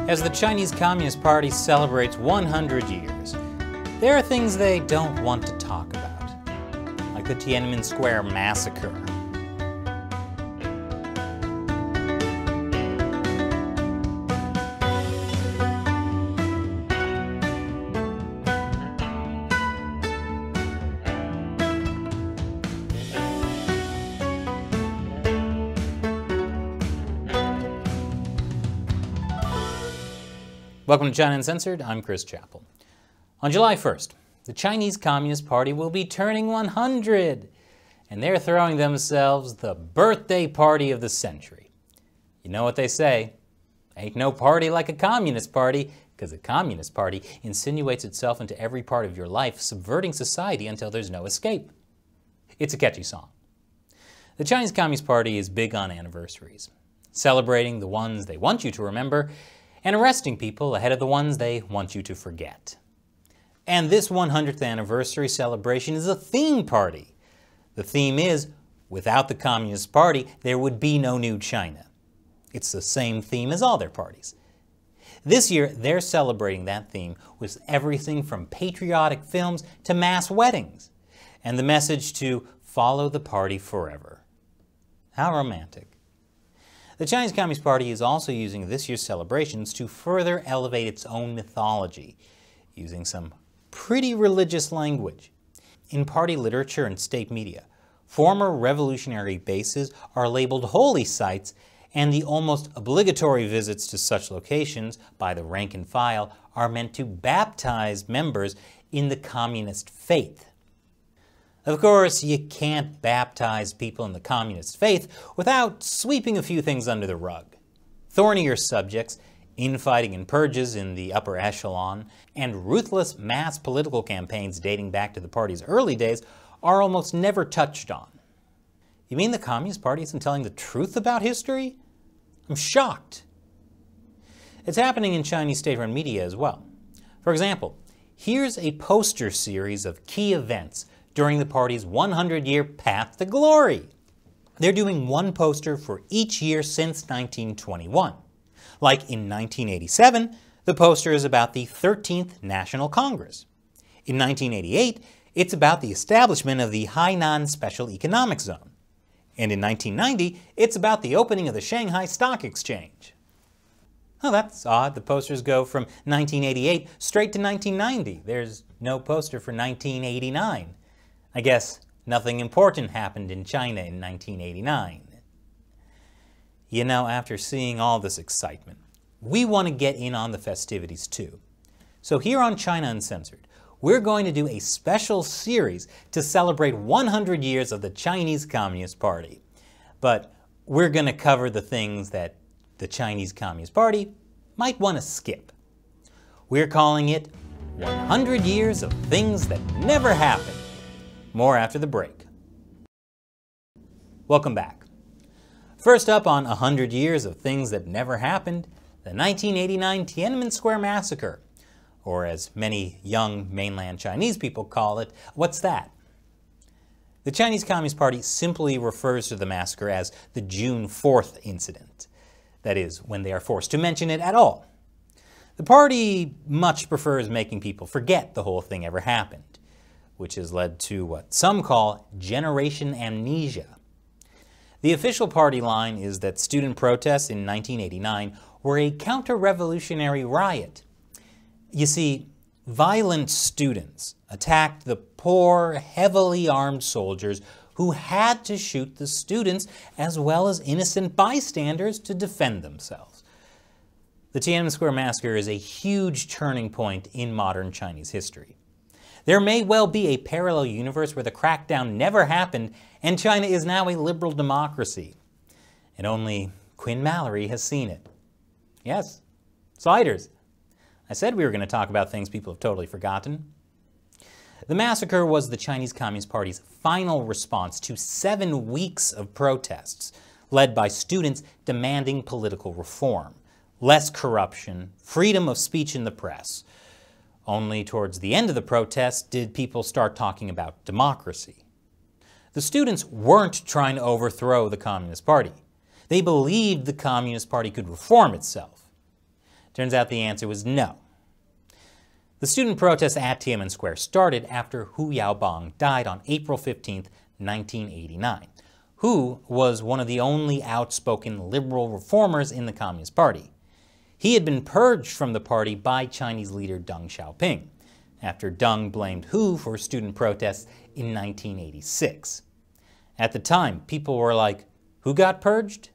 As the Chinese Communist Party celebrates 100 years, there are things they don't want to talk about, like the Tiananmen Square massacre. Welcome to China Uncensored, I'm Chris Chappell. On July 1st, the Chinese Communist Party will be turning 100, and they're throwing themselves the birthday party of the century. You know what they say, ain't no party like a communist party, because a communist party insinuates itself into every part of your life, subverting society until there's no escape. It's a catchy song. The Chinese Communist Party is big on anniversaries, celebrating the ones they want you to remember, and arresting people ahead of the ones they want you to forget. And this 100th anniversary celebration is a theme party. The theme is, without the Communist Party, there would be no new China. It's the same theme as all their parties. This year, they're celebrating that theme with everything from patriotic films to mass weddings, and the message to follow the party forever. How romantic. The Chinese Communist Party is also using this year's celebrations to further elevate its own mythology, using some pretty religious language. In party literature and state media, former revolutionary bases are labeled holy sites, and the almost obligatory visits to such locations by the rank and file are meant to baptize members in the communist faith. Of course, you can't baptize people in the communist faith without sweeping a few things under the rug. Thornier subjects, infighting and purges in the upper echelon, and ruthless mass political campaigns dating back to the party's early days are almost never touched on. You mean the Communist Party isn't telling the truth about history? I'm shocked. It's happening in Chinese state-run media as well. For example, here's a poster series of key events during the party's 100-year path to glory. They're doing one poster for each year since 1921. Like in 1987, the poster is about the 13th National Congress. In 1988, it's about the establishment of the Hainan Special Economic Zone. And in 1990, it's about the opening of the Shanghai Stock Exchange. Oh, that's odd. The posters go from 1988 straight to 1990. There's no poster for 1989. I guess nothing important happened in China in 1989. You know, after seeing all this excitement, we want to get in on the festivities too. So here on China Uncensored, we're going to do a special series to celebrate 100 years of the Chinese Communist Party. But we're going to cover the things that the Chinese Communist Party might want to skip. We're calling it 100 Years of Things That Never Happened. More after the break. Welcome back. First up on 100 Years of Things That Never Happened, the 1989 Tiananmen Square massacre, or as many young mainland Chinese people call it, what's that? The Chinese Communist Party simply refers to the massacre as the June 4th incident. That is, when they are forced to mention it at all. The party much prefers making people forget the whole thing ever happened, which has led to what some call generation amnesia. The official party line is that student protests in 1989 were a counter-revolutionary riot. You see, violent students attacked the poor, heavily armed soldiers who had to shoot the students as well as innocent bystanders to defend themselves. The Tiananmen Square massacre is a huge turning point in modern Chinese history. There may well be a parallel universe where the crackdown never happened and China is now a liberal democracy. And only Quinn Mallory has seen it. Yes, sliders. I said we were going to talk about things people have totally forgotten. The massacre was the Chinese Communist Party's final response to 7 weeks of protests, led by students demanding political reform, less corruption, freedom of speech in the press. Only towards the end of the protest did people start talking about democracy. The students weren't trying to overthrow the Communist Party. They believed the Communist Party could reform itself. Turns out the answer was no. The student protests at Tiananmen Square started after Hu Yaobang died on April 15, 1989. Hu was one of the only outspoken liberal reformers in the Communist Party. He had been purged from the party by Chinese leader Deng Xiaoping, after Deng blamed Hu for student protests in 1986. At the time, people were like, who got purged?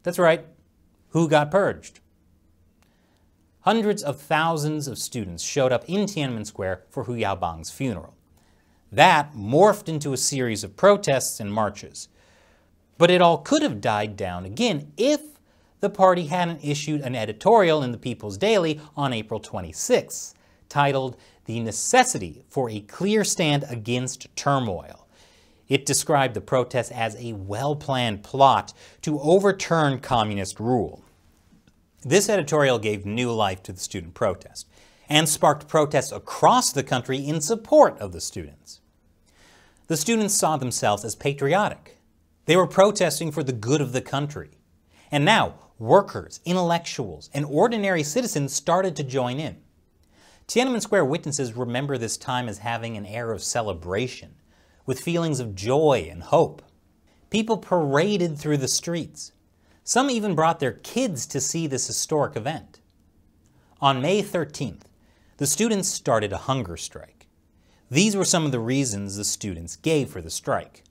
That's right, who got purged? Hundreds of thousands of students showed up in Tiananmen Square for Hu Yaobang's funeral. That morphed into a series of protests and marches. But it all could have died down again if the party hadn't issued an editorial in the People's Daily on April 26, titled "The Necessity for a Clear Stand Against Turmoil." It described the protests as a well-planned plot to overturn communist rule. This editorial gave new life to the student protest and sparked protests across the country in support of the students. The students saw themselves as patriotic. They were protesting for the good of the country. And now, workers, intellectuals, and ordinary citizens started to join in. Tiananmen Square witnesses remember this time as having an air of celebration, with feelings of joy and hope. People paraded through the streets. Some even brought their kids to see this historic event. On May 13th, the students started a hunger strike. These were some of the reasons the students gave for the strike: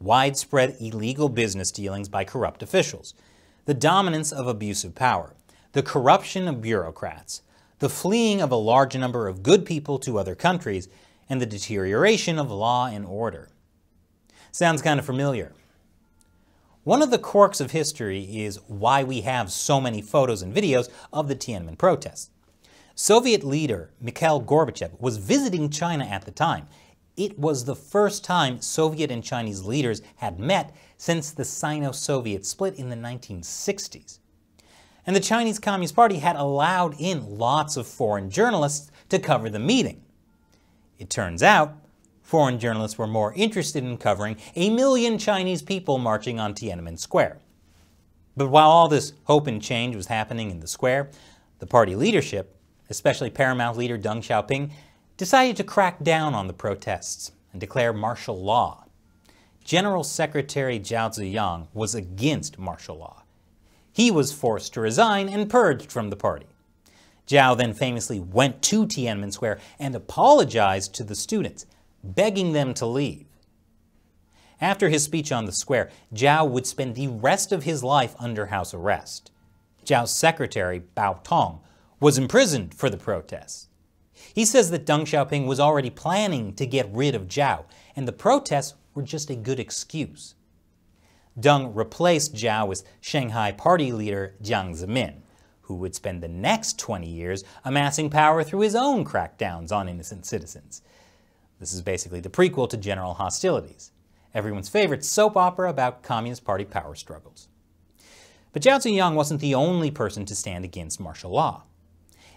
widespread illegal business dealings by corrupt officials, the dominance of abusive power, the corruption of bureaucrats, the fleeing of a large number of good people to other countries, and the deterioration of law and order. Sounds kind of familiar. One of the quirks of history is why we have so many photos and videos of the Tiananmen protests. Soviet leader Mikhail Gorbachev was visiting China at the time. It was the first time Soviet and Chinese leaders had met since the Sino-Soviet split in the 1960s. And the Chinese Communist Party had allowed in lots of foreign journalists to cover the meeting. It turns out, foreign journalists were more interested in covering 1 million Chinese people marching on Tiananmen Square. But while all this hope and change was happening in the square, the party leadership, especially paramount leader Deng Xiaoping, decided to crack down on the protests and declare martial law. General Secretary Zhao Ziyang was against martial law. He was forced to resign and purged from the party. Zhao then famously went to Tiananmen Square and apologized to the students, begging them to leave. After his speech on the square, Zhao would spend the rest of his life under house arrest. Zhao's secretary, Bao Tong, was imprisoned for the protests. He says that Deng Xiaoping was already planning to get rid of Zhao, and the protests were just a good excuse. Deng replaced Zhao with Shanghai party leader Jiang Zemin, who would spend the next 20 years amassing power through his own crackdowns on innocent citizens. This is basically the prequel to General Hostilities, everyone's favorite soap opera about Communist Party power struggles. But Zhao Ziyang wasn't the only person to stand against martial law.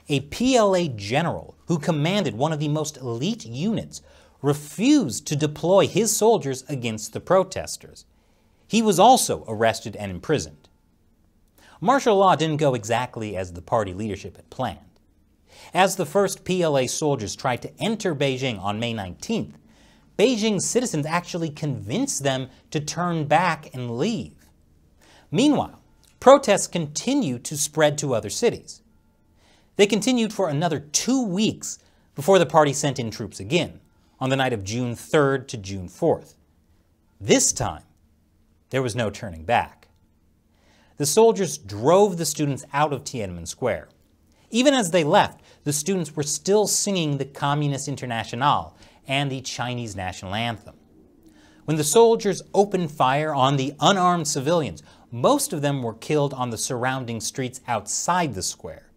A PLA general who commanded one of the most elite units refused to deploy his soldiers against the protesters. He was also arrested and imprisoned. Martial law didn't go exactly as the party leadership had planned. As the first PLA soldiers tried to enter Beijing on May 19th, Beijing's citizens actually convinced them to turn back and leave. Meanwhile, protests continued to spread to other cities. They continued for another 2 weeks before the party sent in troops again, on the night of June 3rd to June 4th. This time, there was no turning back. The soldiers drove the students out of Tiananmen Square. Even as they left, the students were still singing the Communist Internationale and the Chinese national anthem. When the soldiers opened fire on the unarmed civilians, most of them were killed on the surrounding streets outside the square.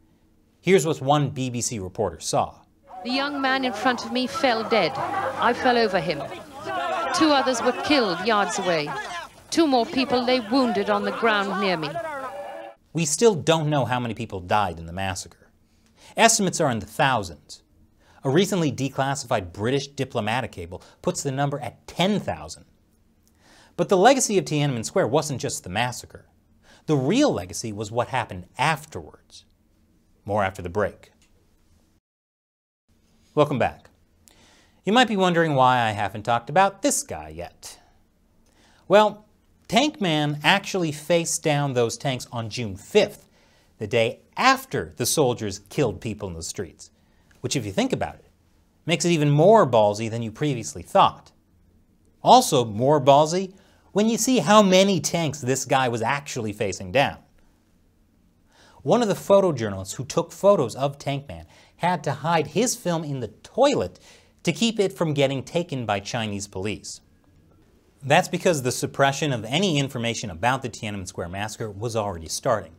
Here's what one BBC reporter saw. The young man in front of me fell dead. I fell over him. 2 others were killed yards away. 2 more people lay wounded on the ground near me. We still don't know how many people died in the massacre. Estimates are in the thousands. A recently declassified British diplomatic cable puts the number at 10,000. But the legacy of Tiananmen Square wasn't just the massacre. The real legacy was what happened afterwards. More after the break. Welcome back. You might be wondering why I haven't talked about this guy yet. Well, Tank Man actually faced down those tanks on June 5th, the day after the soldiers killed people in the streets, which, if you think about it, makes it even more ballsy than you previously thought. Also more ballsy when you see how many tanks this guy was actually facing down. One of the photojournalists who took photos of Tank Man had to hide his film in the toilet to keep it from getting taken by Chinese police. That's because the suppression of any information about the Tiananmen Square massacre was already starting.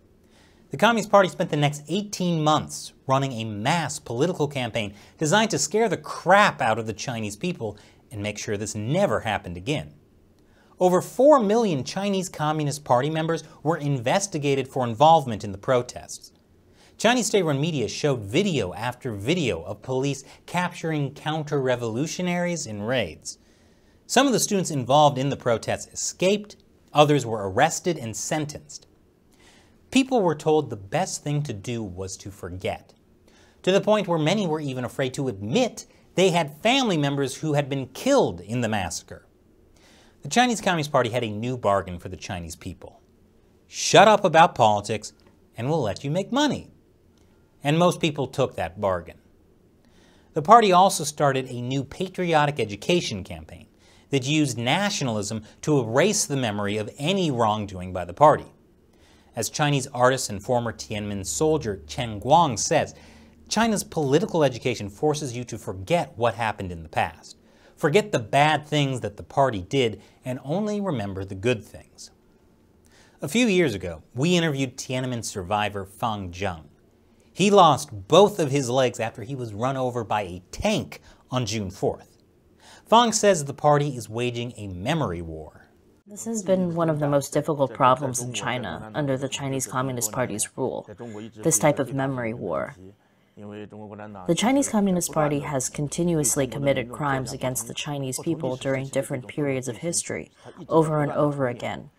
The Communist Party spent the next 18 months running a mass political campaign designed to scare the crap out of the Chinese people and make sure this never happened again. Over 4 million Chinese Communist Party members were investigated for involvement in the protests. Chinese state-run media showed video after video of police capturing counter-revolutionaries in raids. Some of the students involved in the protests escaped, others were arrested and sentenced. People were told the best thing to do was to forget, to the point where many were even afraid to admit they had family members who had been killed in the massacre. The Chinese Communist Party had a new bargain for the Chinese people. Shut up about politics and we'll let you make money. And most people took that bargain. The party also started a new patriotic education campaign that used nationalism to erase the memory of any wrongdoing by the party. As Chinese artist and former Tiananmen soldier Chen Guang says, China's political education forces you to forget what happened in the past. Forget the bad things that the party did and only remember the good things. A few years ago, we interviewed Tiananmen survivor Fang Zheng. He lost both of his legs after he was run over by a tank on June 4th. Fang says the party is waging a memory war. This has been one of the most difficult problems in China under the Chinese Communist Party's rule, this type of memory war. The Chinese Communist Party has continuously committed crimes against the Chinese people during different periods of history, over and over again,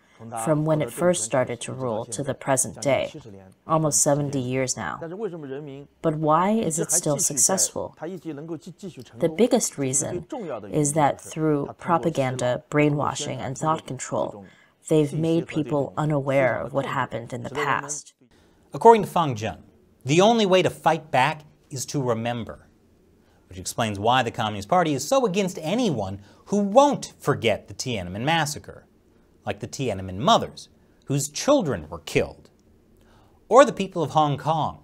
from when it first started to rule to the present day, almost 70 years now. But why is it still successful? The biggest reason is that through propaganda, brainwashing, and thought control, they've made people unaware of what happened in the past. According to Fang Zheng, the only way to fight back is to remember, which explains why the Communist Party is so against anyone who won't forget the Tiananmen massacre, like the Tiananmen mothers, whose children were killed, or the people of Hong Kong.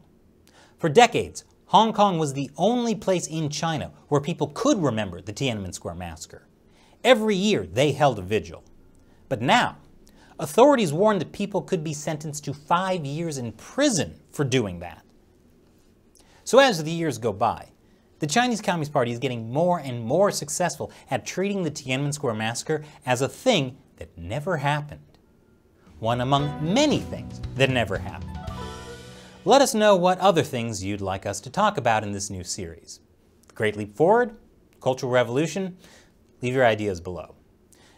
For decades, Hong Kong was the only place in China where people could remember the Tiananmen Square massacre. Every year, they held a vigil. But now, authorities warn that people could be sentenced to 5 years in prison for doing that. So as the years go by, the Chinese Communist Party is getting more and more successful at treating the Tiananmen Square massacre as a thing that never happened. One among many things that never happened. Let us know what other things you'd like us to talk about in this new series. The Great Leap Forward? Cultural Revolution? Leave your ideas below.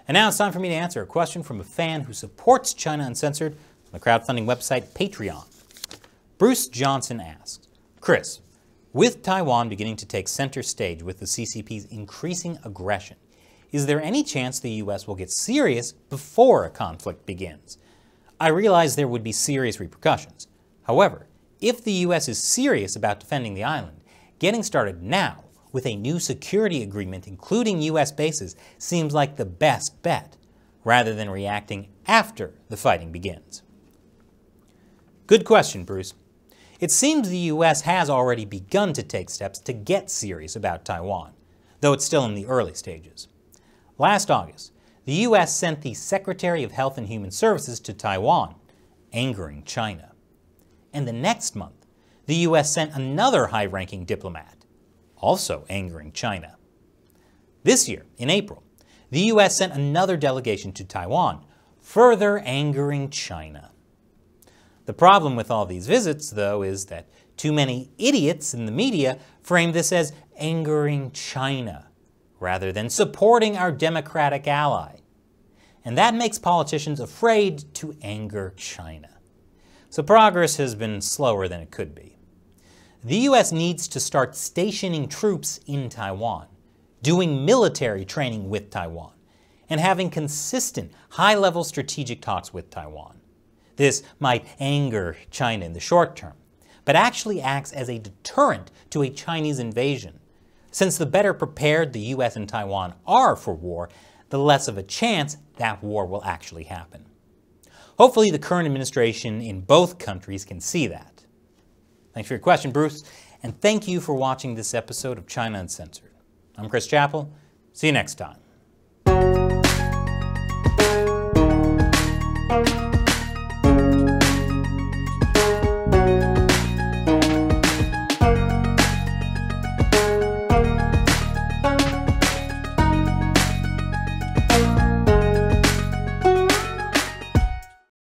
And now it's time for me to answer a question from a fan who supports China Uncensored on the crowdfunding website Patreon. Bruce Johnson asks, Chris, with Taiwan beginning to take center stage with the CCP's increasing aggression, is there any chance the U.S. will get serious before a conflict begins? I realize there would be serious repercussions. However, if the U.S. is serious about defending the island, getting started now with a new security agreement including U.S. bases seems like the best bet, rather than reacting after the fighting begins. Good question, Bruce. It seems the U.S. has already begun to take steps to get serious about Taiwan, though it's still in the early stages. Last August, the U.S. sent the Secretary of Health and Human Services to Taiwan, angering China. And the next month, the U.S. sent another high-ranking diplomat, also angering China. This year, in April, the U.S. sent another delegation to Taiwan, further angering China. The problem with all these visits, though, is that too many idiots in the media frame this as angering China, rather than supporting our democratic ally. And that makes politicians afraid to anger China. So progress has been slower than it could be. the US needs to start stationing troops in Taiwan, doing military training with Taiwan, and having consistent, high-level strategic talks with Taiwan. This might anger China in the short term, but actually acts as a deterrent to a Chinese invasion, since the better prepared the US and Taiwan are for war, the less of a chance that war will actually happen. Hopefully the current administration in both countries can see that. Thanks for your question, Bruce, and thank you for watching this episode of China Uncensored. I'm Chris Chappell. See you next time.